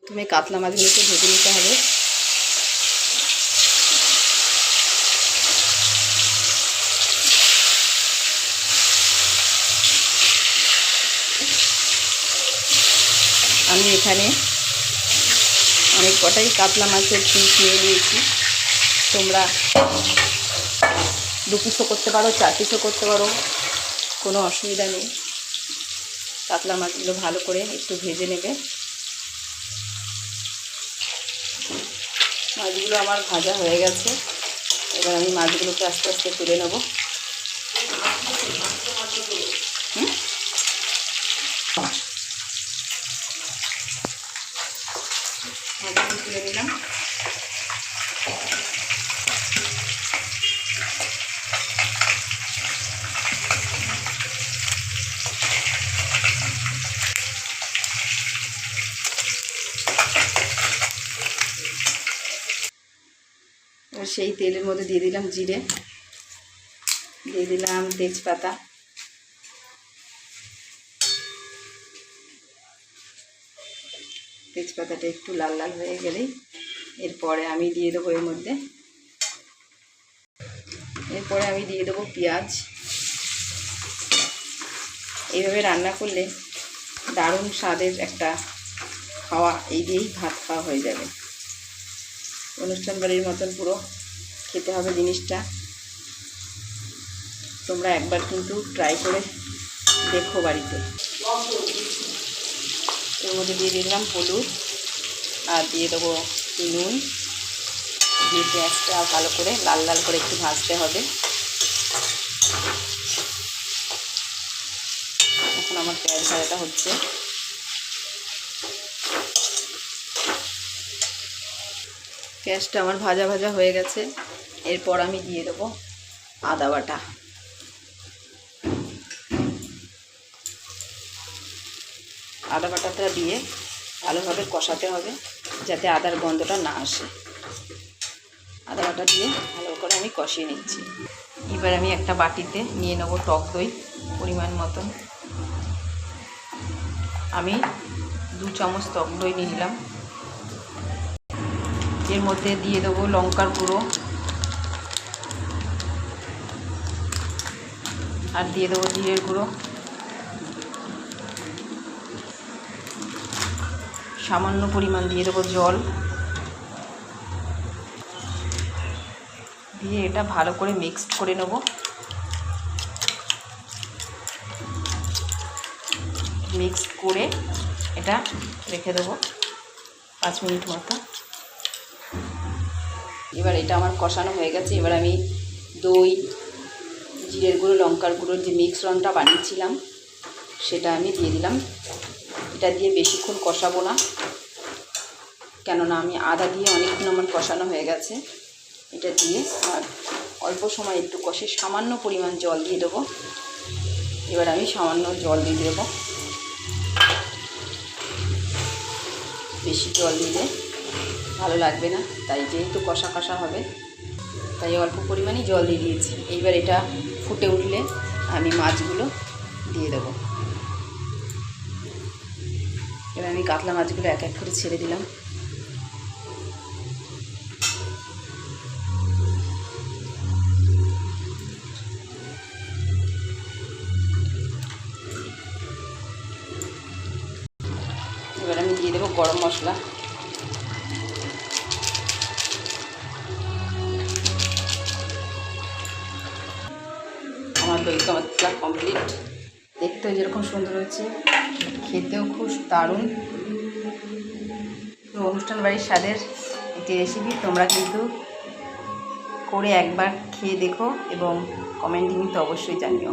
প্রথমে কাতলা মাছগুলোকে ভেজে নিতে হবে। আমি এখানে অনেক কটাই কাতলা মাছের পিস নিয়ে নিয়েছি। তোমরা 2 পিসও করতে পারো, 4 পিসও করতে পারো, কোনো অসুবিধা নেই। কাতলা মাছগুলো ভালো করে একটু ভেজে নেবে। মাছগুলো আমার ভাজা হয়ে গেছে। এবার আমি মাছগুলোকে আস্তে আস্তে তুলে নেব। মাছগুলো তুলে নিলাম। সেই তেলের মধ্যে দিয়ে দিলাম জিরে, দিয়ে দিলাম তেজপাতা, তেজপাতাটা একটু লাল লাল হয়ে গেলেই এরপরে আমি দিয়ে দেবো আমি দিয়ে দেবো পেঁয়াজ। এইভাবে রান্না করলে দারুণ স্বাদের একটা খাওয়া, এই দিয়েই ভাত খাওয়া হয়ে যাবে। অনুষ্ঠান বাড়ির মতন পুরো খেতে হবে জিনিসটা। তোমরা একবার কিন্তু ট্রাই করে দেখো বাড়িতে। এর মধ্যে দিয়ে দিলাম হলুদ আর দিয়ে দেবো নুন, দিয়ে পেঁয়াজটা ভালো করে লাল লাল করে একটু ভাজতে হবে। এখন আমার পেঁয়াজ ভাজাটা হচ্ছে। পেঁয়াজটা আমার ভাজা ভাজা হয়ে গেছে। এরপর আমি দিয়ে দেবো আদা বাটা। আদা বাটাটা দিয়ে ভালোভাবে কষাতে হবে যাতে আদার গন্ধটা না আসে। আদা বাটা দিয়ে ভালো করে আমি কষিয়ে নিচ্ছি। এবার আমি একটা বাটিতে নিয়ে নেব টক দই পরিমাণ মতন। আমি 2 চামচ টক দই নিয়ে নিলাম। এর মধ্যে দিয়ে দেবো লঙ্কার গুঁড়ো আর দিয়ে দেবো জিরের গুঁড়ো, সামান্য পরিমাণ দিয়ে দেবো জল, দিয়ে এটা ভালো করে মিক্সড করে নেব। মিক্স করে এটা রেখে দেবো 5 মিনিট মতো। এবার এটা আমার কষানো হয়ে গেছে। এবার আমি দই, জিরের গুঁড়ো, লঙ্কার গুঁড়োর যে মিশ্রণটা বানিয়েছিলাম সেটা আমি দিয়ে দিলাম। এটা দিয়ে বেশিক্ষণ কষাবো না, কেননা আমি আদা দিয়ে অনেকক্ষণ আমার কষানো হয়ে গেছে। এটা দিয়ে আর অল্প সময় একটু কষে সামান্য পরিমাণ জল দিয়ে দেবো। এবার আমি সামান্য জল দিয়ে দেবো। বেশি জল দিলে ভালো লাগবে না, তাই যেহেতু কষা কষা হবে তাই অল্প পরিমাণেই জল দিয়ে দিয়েছি। এইবার এটা ফুটে উঠলে আমি মাছগুলো দিয়ে দেবো। এবার আমি কাতলা মাছগুলো এক এক করে ছেড়ে দিলাম। এবার আমি দিয়ে দেবো গরম মশলা। আমার দই কাতলা কমপ্লিট। দেখতেও যেরকম সুন্দর হয়েছে, খেতেও খুব দারুণ। তো অনুষ্ঠান বাড়ির স্বাদের একটি রেসিপি তোমরা কিন্তু করে একবার খেয়ে দেখো এবং কমেন্টে কিন্তু অবশ্যই জানিও।